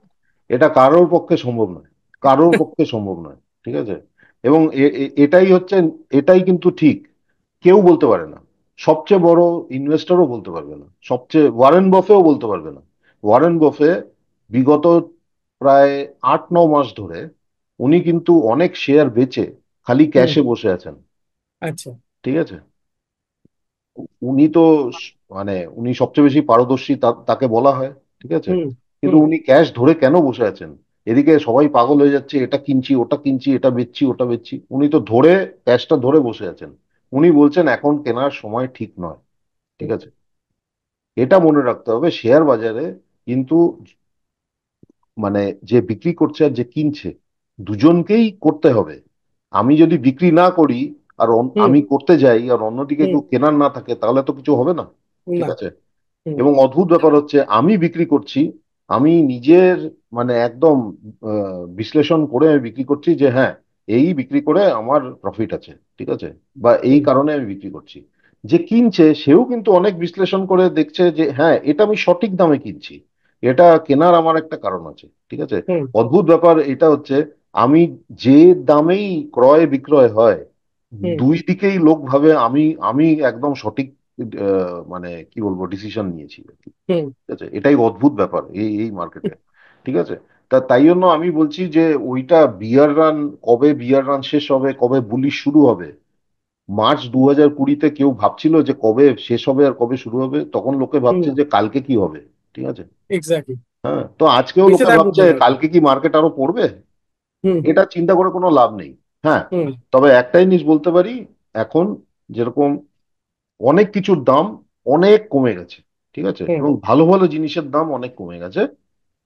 এটা কারোর পক্ষে সম্ভব নয়, কারোর পক্ষে সম্ভব নয়। ঠিক আছে। এবং এটাই হচ্ছে, এটাই কিন্তু ঠিক, কেউ বলতে পারে না। সবচেয়ে বড় ইনভেস্টরও বলতে পারবে না, সবচেয়ে ওয়ারেন বফেও বলতে পারবে না। ওয়ারেন বফে বিগত প্রায় 8-9 মাস ধরে উনি কিন্তু অনেক শেয়ার বেচে খালি হুম। ক্যাশে বসে আছেন। আচ্ছা। ঠিক আছে। উনি তো মানে উনি সবচেয়ে বেশি পারদর্শী তাকে বলা হয়। ঠিক আছে। হুম। কিন্তু হুম। উনি ক্যাশ ধরে কেন বসে আছেন? এদিকে সবাই পাগল হয়ে যাচ্ছে, এটা কিনছি ওটা কিনছি, এটা বেচছি ওটা বেচছি, উনি তো ধরে ক্যাশটা ধরে বসে আছেন। উনি বলছেন এখন কেনার সময় ঠিক নয়। ঠিক হুম। আছে। এটা মনে রাখতে হবে শেয়ার বাজারে কিন্তু মানে যে বিক্রি করছে আর যে কিনছে দুজনকেই করতে হবে। আমি যদি বিক্রি না করি আর হুম। আমি করতে যাই আর অন্যদিকে হুম। কেউ কেনার না থাকে তাহলে তো কিছু হবে না। ঠিক না। আছে। হুম। এবং অদ্ভুত ব্যাপার হচ্ছে আমি বিক্রি করছি, আমি নিজের মানে একদম বিশ্লেষণ করে আমি বিক্রি করছি যে হ্যাঁ এই বিক্রি করে আমার প্রফিট আছে। ঠিক আছে। বা এই হুম। কারণে আমি বিক্রি করছি। যে কিনছে সেও কিন্তু অনেক বিশ্লেষণ করে দেখছে যে হ্যাঁ এটা আমি সঠিক দামে কিনছি, এটা কেনার আমার একটা কারণ আছে। ঠিক আছে। হুম। অদ্ভুত ব্যাপার এটা হচ্ছে আমি যে দামেই ক্রয় বিক্রয় হয় হুম। দুই দিকেই লোক ভাবে আমি আমি একদম সঠিক মানে কি বলবো ডিসিশন নিয়েছি আর কি। হুম। ঠিক আছে। এটাই অদ্ভুত ব্যাপার এই এই মার্কেটে। ঠিক আছে। তাই জন্য আমি বলছি যে ওইটা বিয়ার রান, কবে বিয়ার রান শেষ হবে কবে বুলি শুরু হবে, মার্চ 2020-তে কেউ ভাবছিল যে কবে শেষ হবে আর কবে শুরু হবে? তখন লোকে হুম। ভাবছে যে কালকে কি হবে। ঠিক আছে। এক্স্যাক্টলি। হ্যাঁ, তো আজকেও বেঁচে লোকে থাকবো ভাবছে কোথায়? কালকে কি মার্কেট আরো পড়বে। হুম। হুম। এটা চিন্তা করে কোনো লাভ নেই। হ্যাঁ, হুম। তবে একটা জিনিস বলতে পারি, এখন যেরকম অনেক কিছুর দাম অনেক কমে গেছে। ঠিক আছে। হুম। এবং ভালো ভালো জিনিসের দাম অনেক কমে গেছে।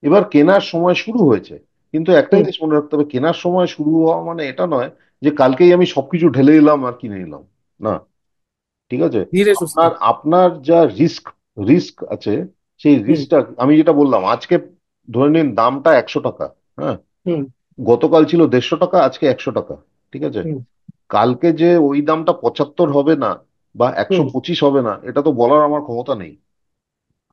এবার কেনার সময় শুরু হয়েছে। কিন্তু একটা হুম। জিনিস মনে রাখতে হবে, কেনার সময় শুরু হওয়া মানে এটা নয় যে কালকেই আমি সবকিছু ঢেলে দিলাম আর কিনে নিলাম। না। ঠিক আছে। ধীরে সুস্থে। আপনার আপনার যা রিস্ক রিস্ক আছে সেই হুম। রিস্কটা আমি যেটা বললাম আজকে ধরে নিন দামটা 100 টাকা। হ্যাঁ। হুম। গতকাল ছিল 150 টাকা, আজকে 100 টাকা। ঠিক আছে। হুম। কালকে যে ওই দামটা 75 হবে না বা একশো হুম। পঁচিশ হবে না এটা তো বলার আমার ক্ষমতা নেই।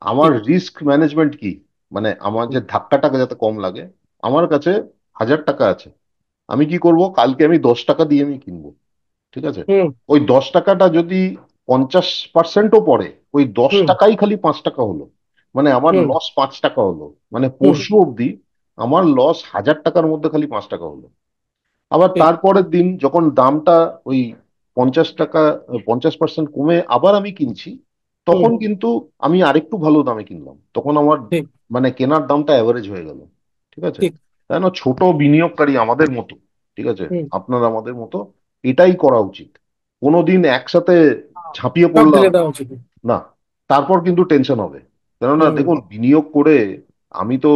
আমার ঠিক। রিস্ক ম্যানেজমেন্ট কি, মানে আমার যে হুম। ধাক্কাটাকে যাতে কম লাগে। আমার কাছে 1000 টাকা আছে, আমি কি করব কালকে আমি 10 টাকা দিয়ে আমি কিনবো। ঠিক আছে। হুম। ওই 10 টাকাটা যদি 50%ও পড়ে, ওই দশ হুম। টাকাই খালি 5 টাকা হলো, মানে আমার হুম। লস 5 টাকা হলো। মানে হুম। পরশু অবধি আমার লস 1000 টাকার মধ্যে খালি 5 টাকা হলো। আবার ঠিক। তারপরের দিন যখন দামটা ওই 50 টাকা 50% কমে আবার আমি কিনছি, হুম। তখন কিন্তু আমি আরেকটু ভালো দামে কিনলাম, তখন আমার ঠিক। মানে কেনার দামটা অ্যাভারেজ হয়ে গেল। ঠিক আছে। ঠিক। তাই না, ছোট বিনিয়োগকারী আমাদের মতো, ঠিক আছে, হুম। আপনার আমাদের মতো এটাই করা উচিত। কোনোদিন একসাথে ঝাঁপিয়ে সব পড়লাম ঢেলে দেওয়া উচিত। না, তারপর কিন্তু টেনশন হবে। কেননা হুম। দেখুন বিনিয়োগ করে আমি তো,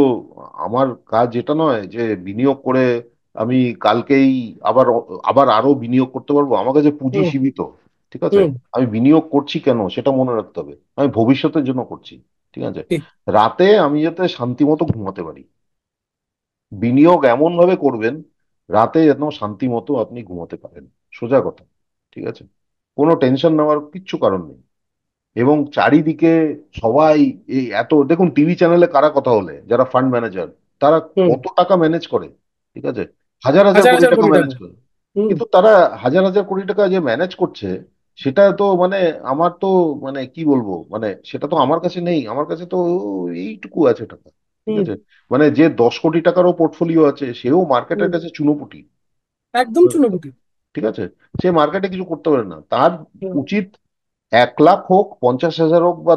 আমার কাজ এটা নয় যে বিনিয়োগ করে আমি কালকেই আবার আবার আরো বিনিয়োগ করতে পারবো, আমার কাছে পুঁজি হুম। সীমিত। ঠিক আছে। হুম। আমি বিনিয়োগ করছি কেন সেটা মনে রাখতে হবে, আমি ভবিষ্যতের জন্য করছি। ঠিক আছে। ঠিক। রাতে আমি যাতে শান্তি মতো ঘুমাতে পারি, বিনিয়োগ এমন ভাবে করবেন রাতে যেন শান্তি মতো আপনি ঘুমাতে পারেন। সোজা কথা। ঠিক আছে। কোনো টেনশন নেওয়ার কিচ্ছু কারণ নেই। এবং চারিদিকে সবাই এই এত দেখুন টিভি চ্যানেলে কারা কথা বলে, যারা ফান্ড ম্যানেজার, তারা হুম। কত টাকা ম্যানেজ করে। ঠিক আছে। হাজার হাজার হাজার কোটি হাজার টাকা কোটি ম্যানেজ টাকা। করে। হুম। কিন্তু তারা হাজার হাজার কোটি টাকা যে ম্যানেজ করছে সেটা তো মানে আমার তো মানে কি বলবো, মানে সেটা তো আমার কাছে নেই, আমার কাছে তো এইটুকু আছে টাকা। ঠিক হুম। আছে। মানে যে 10 কোটি টাকারও পোর্টফোলিও আছে সেও মার্কেটের হুম। কাছে চুনোপুটি। একদম চুনোপুটি। ঠিক আছে। সে মার্কেটে কিছু করতে পারে না, তার হুম। উচিত 1 লাখ হোক 50,000 হোক বা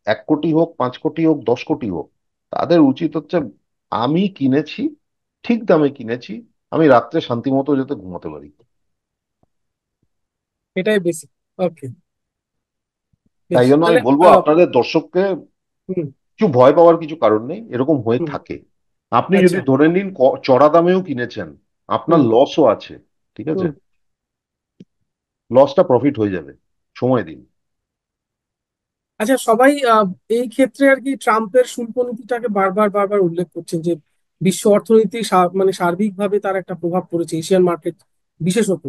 1 কোটি হোক 5 কোটি হোক 10 কোটি হোক, তাদের উচিত হচ্ছে আমি কিনেছি ঠিক দামে কিনেছি, আমি রাত্রে শান্তি মতো যাতে ঘুমাতে পারি। এটাই বেসিক। ওকে। তাই বেশ জন্য আমি তাহলে বলবো আপনাদের দর্শককে হুম। কিছু ভয় পাওয়ার কিছু কারণ নেই, এরকম হয়ে হুম। থাকে। আপনি যদি আচ্ছা। ধরে নিন চড়া দামেও কিনেছেন, আপনার হুম। লসও আছে। ঠিক আছে। হুম। লসটা প্রফিট হয়ে যাবে, সময় দিন। আচ্ছা, সবাই এই ক্ষেত্রে আর কি ট্রাম্পের শুল্ক নীতিটাকে বারবার বারবার উল্লেখ করছেন যে বিশ্ব অর্থনীতি মানে সার্বিকভাবে তার একটা প্রভাব পড়েছে এশিয়ান মার্কেট বিশেষত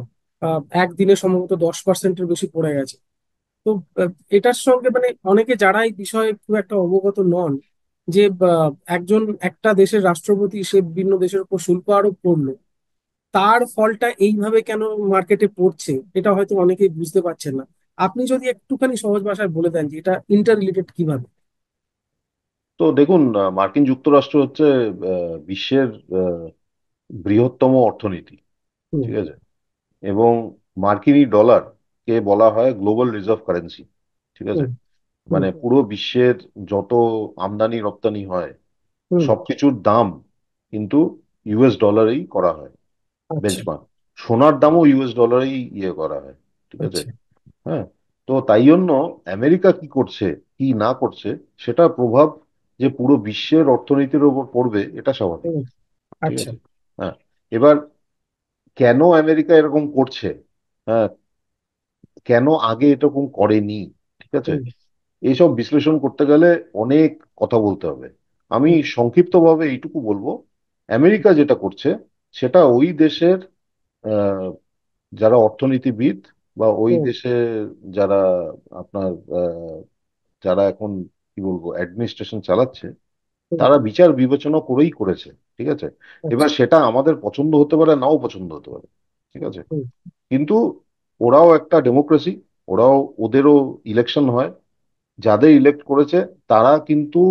একদিনে সম্ভবত 10%-এর বেশি পড়ে গেছে। তো এটার সঙ্গে মানে অনেকে যারা এই বিষয়ে খুব একটা অবগত নন, যে একজন একটা দেশের রাষ্ট্রপতি সে বিভিন্ন দেশের উপর শুল্ক আরোপ করলো, তার ফলটা এইভাবে কেন মার্কেটে পড়ছে এটা হয়তো অনেকেই বুঝতে পারছেন না। আপনি যদি একটুখানি সহজ ভাষায় বলে দেন যে এটা ইন্টার রিলেটেড কিভাবে। তো দেখুন, মার্কিন যুক্তরাষ্ট্র হচ্ছে বিশ্বের আহ, বৃহত্তম অর্থনীতি। হুম। ঠিক আছে। এবং মার্কিনী ডলার কে বলা হয় গ্লোবাল রিজার্ভ কারেন্সি। ঠিক আছে। হুম। হুম। মানে পুরো বিশ্বের যত আমদানি রপ্তানি হয় হুম। সবকিছুর দাম কিন্তু ইউএস ডলারেই করা হয়। আচ্ছা। বেঞ্চমার্ক সোনার দামও ইউএস ডলারেই ইয়ে করা হয়। ঠিক আছে। আচ্ছা। হ্যাঁ। তো তাই জন্য আমেরিকা কি করছে কি না করছে সেটার প্রভাব যে পুরো বিশ্বের অর্থনীতির উপর পড়বে এটা স্বাভাবিক। হুম। ঠিক আচ্ছা। আছে। হ্যাঁ। এবার কেন আমেরিকা এরকম করছে, হ্যাঁ, কেন আগে এরকম করেনি, ঠিক আছে, হুম। এইসব বিশ্লেষণ করতে গেলে অনেক কথা বলতে হবে। আমি হুম। সংক্ষিপ্তভাবে এইটুকু বলবো, আমেরিকা যেটা করছে সেটা ওই দেশের আহ, যারা অর্থনীতিবিদ বা ওই হুম। দেশে যারা আপনার যারা এখন কি বলবো অ্যাডমিনিস্ট্রেশন চালাচ্ছে হুম। তারা বিচার বিবেচনা করেই করেছে। ঠিক আছে। আচ্ছা। এবার সেটা আমাদের পছন্দ হতে পারে নাও পছন্দ হতে পারে। ঠিক আছে। হুম। কিন্তু ওরাও একটা ডেমোক্রেসি, ওরাও ওদেরও ইলেকশন হয়, যাদের ইলেক্ট করেছে তারা কিন্তু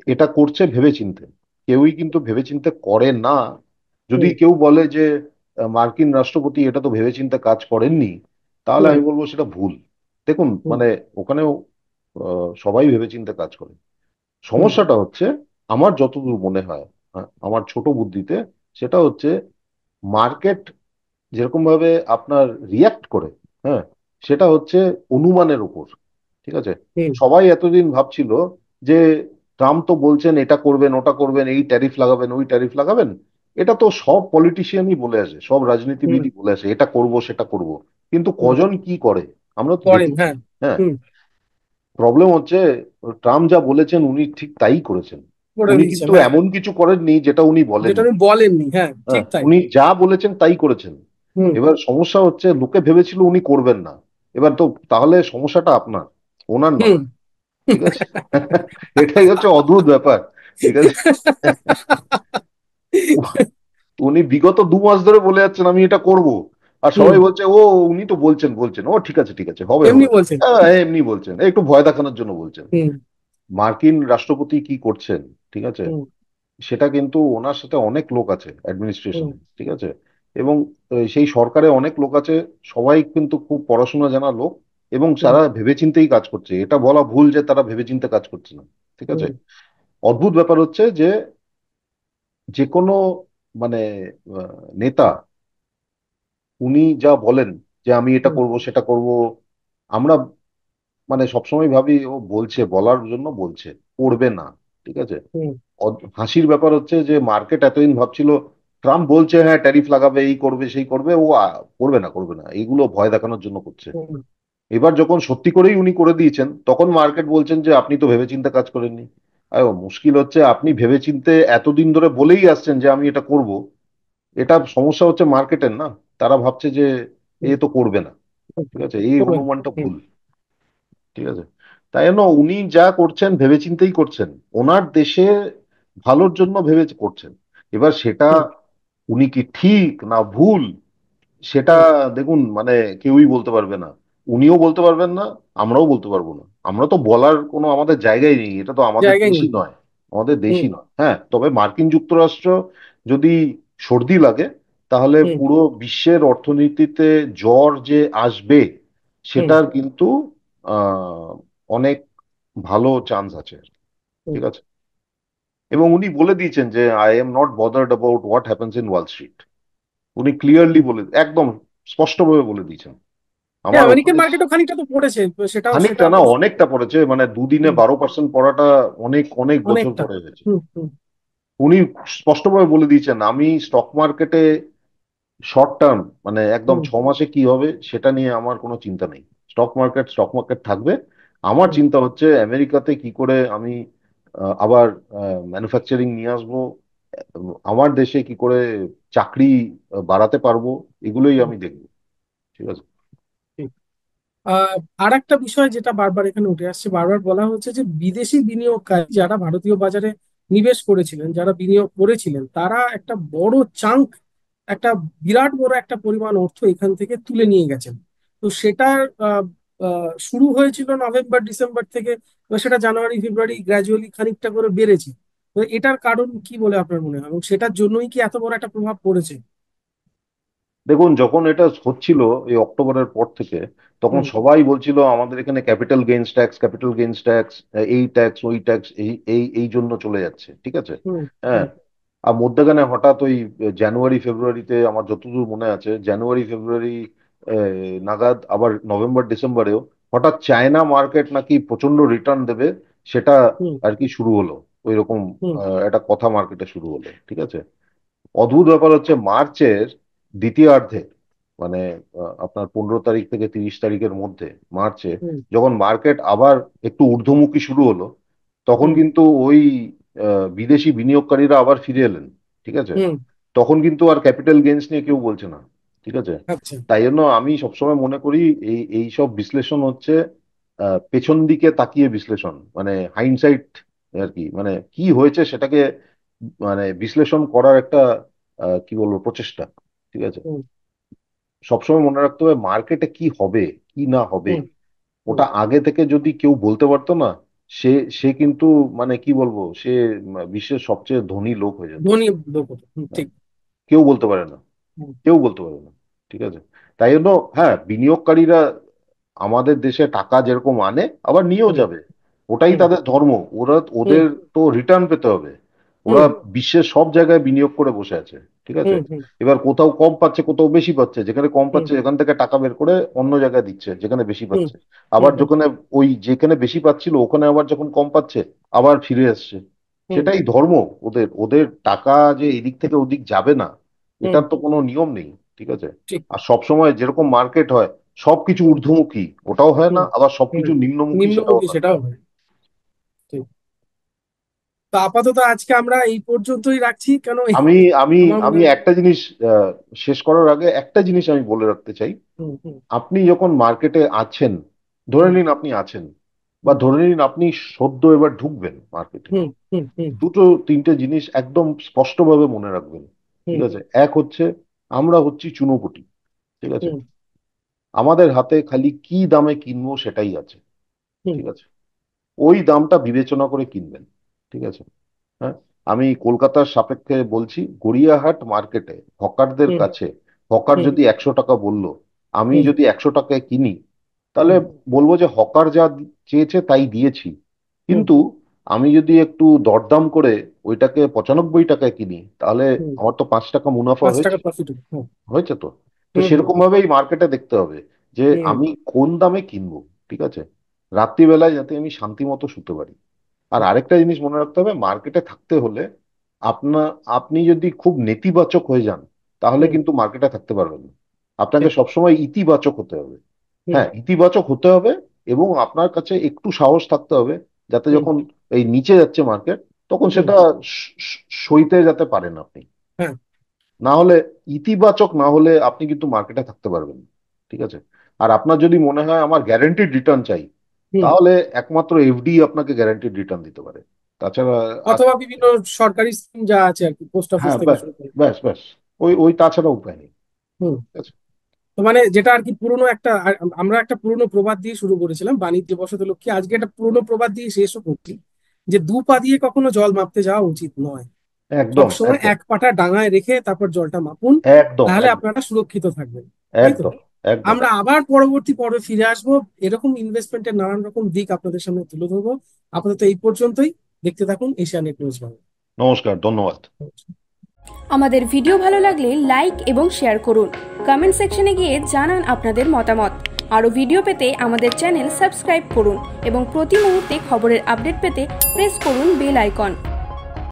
এটা করছে ভেবেচিন্তে। কেউই কিন্তু ভেবেচিন্তে করে না। যদি হুম। কেউ বলে যে মার্কিন রাষ্ট্রপতি এটা তো ভেবেচিন্তে কাজ করেননি, তাহলে হুম। আমি বলবো সেটা ভুল। দেখুন হুম। মানে ওখানেও সবাই ভেবেচিন্তে কাজ করে। হুম। সমস্যাটা হচ্ছে আমার যতদূর মনে হয়, আমার ছোট বুদ্ধিতে, সেটা হচ্ছে মার্কেট যেরকম ভাবে আপনার রিয়াক্ট করে, হ্যাঁ, সেটা হচ্ছে অনুমানের উপর। ঠিক আছে। হুম। সবাই এতদিন ভাবছিল যে ট্রাম্প তো বলছেন এটা করবেন ওটা করবেন, এই ট্যারিফ লাগাবেন ওই ট্যারিফ লাগাবেন। এটা তো সব পলিটিশিয়ানই বলে আসে, সব হুম। রাজনীতিবিদই বলে আসে এটা করব সেটা করব। কিন্তু হুম। কজন কি করে আমরা তো করেন, দেখি। হ্যাঁ। হ্যাঁ। হুম। প্রবলেম হচ্ছে ট্রাম্প যা বলেছেন উনি ঠিক তাই করেছেন। করে উনি দিয়েছেন, কিন্তু হ্যাঁ। এমন কিছু করেননি যেটা উনি যেটা বলেননি। উনি বলেননি, হ্যাঁ, হ্যাঁ, ঠিক তাই। উনি যা বলেছেন তাই করেছেন। হুম। এবার সমস্যা হচ্ছে লোকে ভেবেছিল উনি করবেন না। এবার তো তাহলে সমস্যাটা আপনার, ওনার নয়। হুম। ঠিক আছে। এটাই হচ্ছে অদ্ভুত ব্যাপার। ঠিক আছে। উনি বিগত 2 মাস ধরে বলে যাচ্ছেন আমি এটা করব, আর হুম। সবাই বলছে ও উনি তো বলছেন বলছেন, ও ঠিক আছে ঠিক আছে হবে এমনি হবে। বলছেন। হ্যাঁ এমনি বলছেন, একটু ভয় দেখানোর জন্য বলছেন। হুম। মার্কিন রাষ্ট্রপতি কি করছেন, ঠিক আছে, হুম। সেটা কিন্তু ওনার সাথে অনেক লোক আছে হুম। অ্যাডমিনিস্ট্রেশনে। ঠিক আছে। এবং সেই সরকারে অনেক লোক আছে, সবাই কিন্তু খুব পড়াশোনা জানা লোক, এবং হুম। তারা ভেবেচিন্তেই কাজ করছে। এটা বলা ভুল যে তারা ভেবেচিন্তে কাজ করছে না। ঠিক আছে। হুম। অদ্ভুত ব্যাপার হচ্ছে যে যে কোনো মানে নেতা উনি যা বলেন যে আমি এটা হুম। করব সেটা করব, আমরা মানে সবসময় ভাবি ও বলছে বলার জন্য বলছে, করবে না। ঠিক আছে। হুম। হাসির ব্যাপার হচ্ছে যে মার্কেট এতদিন ভাবছিল ট্রাম্প বলছে হ্যাঁ ট্যারিফ লাগাবে এই করবে সেই করবে, ও করবে না করবে না, এইগুলো ভয় দেখানোর জন্য করছে। হুম। এবার যখন সত্যি করেই উনি করে দিয়েছেন তখন মার্কেট বলছেন যে আপনি তো ভেবেচিন্তে কাজ করেননি। আর মুশকিল হচ্ছে আপনি ভেবেচিন্তে এতদিন ধরে বলেই আসছেন যে আমি এটা করব, এটা সমস্যা হচ্ছে মার্কেটের না। তারা ভাবছে যে এ হুম। তো করবে না। ঠিক আছে, এই করবেন। অনুমানটা হুম। ভুল। ঠিক আছে। তাই জন্য উনি যা করছেন ভেবেচিন্তেই করছেন, ওনার দেশে ভালোর জন্য ভেবে করছেন। এবার সেটা হুম। উনি কি ঠিক না ভুল সেটা হুম। দেখুন মানে কেউই বলতে পারবে না। উনিও বলতে পারবেন না, আমরাও বলতে পারবো না। আমরা তো বলার কোনো আমাদের জায়গায় নেই, এটা তো আমাদের জায়গায় দেশই নেই। নয়। আমাদের হুম। দেশই নয়। হ্যাঁ, তবে মার্কিন যুক্তরাষ্ট্র যদি সর্দি লাগে তাহলে হুম। পুরো বিশ্বের অর্থনীতিতে জ্বর যে আসবে হুম। সেটার কিন্তু আহ অনেক ভালো চান্স আছে। হুম। ঠিক আছে। এবং উনি বলে দিয়েছেন যে I am not bothered about what happens in Wall Street. উনি ক্লিয়ারলি হুম। বলে একদম স্পষ্টভাবে বলে দিয়েছেন। হ্যাঁ, আমার আমেরিকান ওখানে মার্কেটও খানিকটা তো পড়েছে। সেটাও সেটা খানিকটা না অবশ্য। অনেকটা পড়েছে, মানে দুদিনে হুম। 12% পড়াটা অনেক অনেক বছর অনেকটা। পরে হয়েছে। হুম। হুম। উনি স্পষ্টভাবে বলে দিয়েছেন আমি স্টক মার্কেটে শর্ট টার্ম মানে একদম হুম। 6 মাসে কি হবে সেটা নিয়ে আমার কোনো চিন্তা নেই। স্টক মার্কেট থাকবে। আমার হুম। চিন্তা হচ্ছে আমেরিকাতে কি করে আমি আবার ম্যানুফ্যাকচারিং নিয়ে আসবো, আমার দেশে কি করে চাকরি বাড়াতে পারবো, এগুলোই হুম। আমি দেখবো। ঠিক আছে। ঠিক। আর একটা বিষয় যেটা বারবার এখানে উঠে আসছে, বারবার বলা হচ্ছে যে বিদেশি বিনিয়োগকারী যারা ভারতীয় বাজারে নিবেশ করেছিলেন, যারা বিনিয়োগ করেছিলেন, তারা একটা বড় চাঙ্ক, একটা বিরাট বড় একটা পরিমাণ অর্থ এখান থেকে তুলে নিয়ে গেছেন। তো সেটার শুরু হয়েছিল নভেম্বর ডিসেম্বর থেকে, এবার সেটা জানুয়ারি ফেব্রুয়ারি গ্র্যাজুয়ালি খানিকটা করে বেড়েছে। তো এটার কারণ কি বলে আপনার মনে হয়, এবং সেটার জন্যই কি এত বড় একটা প্রভাব পড়েছে? দেখুন, যখন এটা হচ্ছিল এই অক্টোবরের পর থেকে, তখন হুম সবাই বলছিল আমাদের এখানে capital gains tax, capital gains tax, এই ট্যাক্স ওই ট্যাক্স, এই এই এই জন্য চলে যাচ্ছে, ঠিক আছে। হুম হ্যাঁ। হুম আর মধ্যখানে হঠাৎ ওই জানুয়ারি ফেব্রুয়ারিতে, আমার যতদূর মনে আছে জানুয়ারি ফেব্রুয়ারি নাগাদ, আবার নভেম্বর ডিসেম্বরেও হঠাৎ চায়না মার্কেট নাকি প্রচন্ড রিটার্ন দেবে, সেটা হুম আর কি শুরু হলো। ওই রকম হুম একটা কথা মার্কেটে শুরু হলো, ঠিক আছে। অদ্ভুত ব্যাপার হচ্ছে মার্চের দ্বিতীয়ার্ধে, মানে আপনার 15 তারিখ থেকে 30 তারিখের মধ্যে, মার্চে হুম যখন মার্কেট আবার একটু ঊর্ধ্বমুখী শুরু হলো, তখন হুম কিন্তু ওই বিদেশি বিনিয়োগকারীরা আবার ফিরে এলেন, ঠিক আছে। হুম। তখন কিন্তু আর ক্যাপিটাল গেইনস নিয়ে কেউ বলছে না, ঠিক আছে। আচ্ছা। তাই জন্য আমি সবসময় মনে করি এই এই সব বিশ্লেষণ হচ্ছে পেছন দিকে তাকিয়ে বিশ্লেষণ, মানে হাইন্ডসাইট আর কি, মানে কি হয়েছে সেটাকে মানে বিশ্লেষণ করার একটা কি বলবো প্রচেষ্টা, ঠিক আছে। হুম সবসময় মনে রাখতে হবে মার্কেটে কি হবে কি না হবে, হুম হুম। ওটা আগে থেকে যদি কেউ বলতে পারতো না, সে সে কিন্তু মানে কি বলবো, সে বিশ্বের সবচেয়ে ধনী লোক হয়ে যেত। ধনী লোক হতো। হ্যাঁ, ঠিক। কেউ বলতে পারে না, হুম কেউ বলতে পারে না, ঠিক আছে। তাই জন্য হ্যাঁ, বিনিয়োগকারীরা আমাদের দেশে টাকা যেরকম আনে আবার নিয়েও হুম যাবে, ওটাই হুম তাদের ধর্ম। ওরা, হুম ওদের তো রিটার্ন পেতে হবে। ওরা হুম বিশ্বের সব জায়গায় বিনিয়োগ করে বসে আছে, ঠিক আছে। হুম হুম এবার কোথাও কম পাচ্ছে, কোথাও বেশি পাচ্ছে, যেখানে কম হুম পাচ্ছে সেখান থেকে টাকা বের করে অন্য জায়গায় দিচ্ছে যেখানে বেশি হুম পাচ্ছে। হুম আবার যেখানে ওই যেখানে বেশি পাচ্ছিল ওখানে আবার যখন কম পাচ্ছে আবার ফিরে আসছে। হুম সেটাই ধর্ম। ওদের ওদের টাকা যে এদিক থেকে ওদিক যাবে না, হুম। এটার তো কোনো নিয়ম নেই, ঠিক আছে। ঠিক। আর সবসময় যেরকম মার্কেট হয় সবকিছু হুম ঊর্ধ্বমুখী, ওটাও হয় না, হুম আবার হুম। সবকিছু নিম্নমুখী, সেটাও নিম্নমুখী হয় না। সেটাও হয়। ঠিক। তো আপাতত আজকে আমরা এই পর্যন্তই রাখছি, কেন আমি আমি আমার মনে আমি হয়। একটা জিনিস আহ, শেষ করার আগে একটা জিনিস আমি বলে রাখতে চাই। হুম হুম আপনি যখন মার্কেটে আছেন, ধরে হুম নিন আপনি আছেন, বা হুম ধরে নিন আপনি সদ্য এবার ঢুকবেন মার্কেটে, হুম হুম হুম দুটো তিনটে জিনিস একদম স্পষ্টভাবে মনে রাখবেন, ঠিক হুম আছে। এক হচ্ছে, আমরা হচ্ছি চুনোপুটি, ঠিক আছে। হুম আমাদের হাতে খালি কি দামে কিনবো সেটাই আছে, হুম ঠিক আছে। ওই দামটা বিবেচনা করে কিনবেন, ঠিক আছে। হ্যাঁ, আমি কলকাতার সাপেক্ষে বলছি, গড়িয়াহাট মার্কেটে হকারদের হুম কাছে হকার হুম যদি 100 টাকা বললো, আমি হুম যদি 100 টাকায় কিনি, তাহলে হুম বলবো যে হকার যা চেয়েছে তাই দিয়েছি। হুম কিন্তু আমি যদি একটু দরদাম করে ওইটাকে 95 টাকায় কিনি, তাহলে হুম। আমার তো 5 টাকা মুনাফা 5 টাকা হয়েছে, প্রফিট। হুম হয়েছে তো। তো হুম হুম সেরকম ভাবেই মার্কেটে দেখতে হবে যে হুম আমি কোন দামে কিনবো, ঠিক আছে। রাত্রিবেলায় যাতে আমি শান্তি মতো শুতে পারি। আর হুম আরেকটা জিনিস মনে রাখতে হবে, মার্কেটে থাকতে হলে আপনি যদি খুব নেতিবাচক হয়ে যান, তাহলে হুম কিন্তু মার্কেটে থাকতে পারবেন না। আপনাকে ঠিক। সবসময় ইতিবাচক হতে হবে। হুম হ্যাঁ, ইতিবাচক হতে হবে, এবং আপনার কাছে একটু সাহস থাকতে হবে, যাতে হুম যখন এই নিচে যাচ্ছে মার্কেট, তখন হুম। সেটা সইতে যাতে পারেন আপনি। হ্যাঁ। না হলে, ইতিবাচক না হলে আপনি কিন্তু মার্কেটে থাকতে পারবেন না, ঠিক আছে। আর আপনার যদি মনে হয় আমার গ্যারান্টিড রিটার্ন চাই, হুম। তাহলে একমাত্র এফডি আপনাকে গ্যারান্টিড রিটার্ন দিতে পারে। তাছাড়া আর অথবা কিছু বিভিন্ন নেই। সরকারি স্কিম যা আছে আর কি, পোস্ট অফিস হ্যাঁ, থেকে ব্যাস শুরু করে। ব্যাস ব্যাস, ওই ওই তাছাড়া উপায় নেই, হুম। ঠিক আছে। তো মানে যেটা আর কি পুরোনো একটা আমরা একটা পুরোনো প্রবাদ দিয়ে শুরু করেছিলাম, বাণিজ্য বসত লক্ষ্যে, আজকে একটা পুরোনো প্রবাদ দিয়ে শেষও করছি, যে দু পা দিয়ে কখনো জল মাপতে যাওয়া উচিত নয়। একদম সবসময় একদম এক পাটা ডাঙায় রেখে তারপর জলটা মাপুন, একদম তাহলে একদম আপনারা সুরক্ষিত থাকবেন। তাই তো? একদম একদম। আমরা আবার পরবর্তী পর্বে ফিরে আসবো, এরকম ইনভেস্টমেন্টের নানান রকম দিক আপনাদের সামনে তুলে ধরবো। আপাতত এই পর্যন্তই। দেখতে থাকুন এশিয়ানেট নিউজ বাংলা। নমস্কার, ধন্যবাদ। আমাদের ভিডিও ভালো লাগলে লাইক এবং শেয়ার করুন। কমেন্ট সেকশনে গিয়ে জানান আপনাদের মতামত। আরও ভিডিও পেতে আমাদের চ্যানেল সাবস্ক্রাইব করুন এবং প্রতি মুহূর্তে খবরের আপডেট পেতে প্রেস করুন বেল আইকন।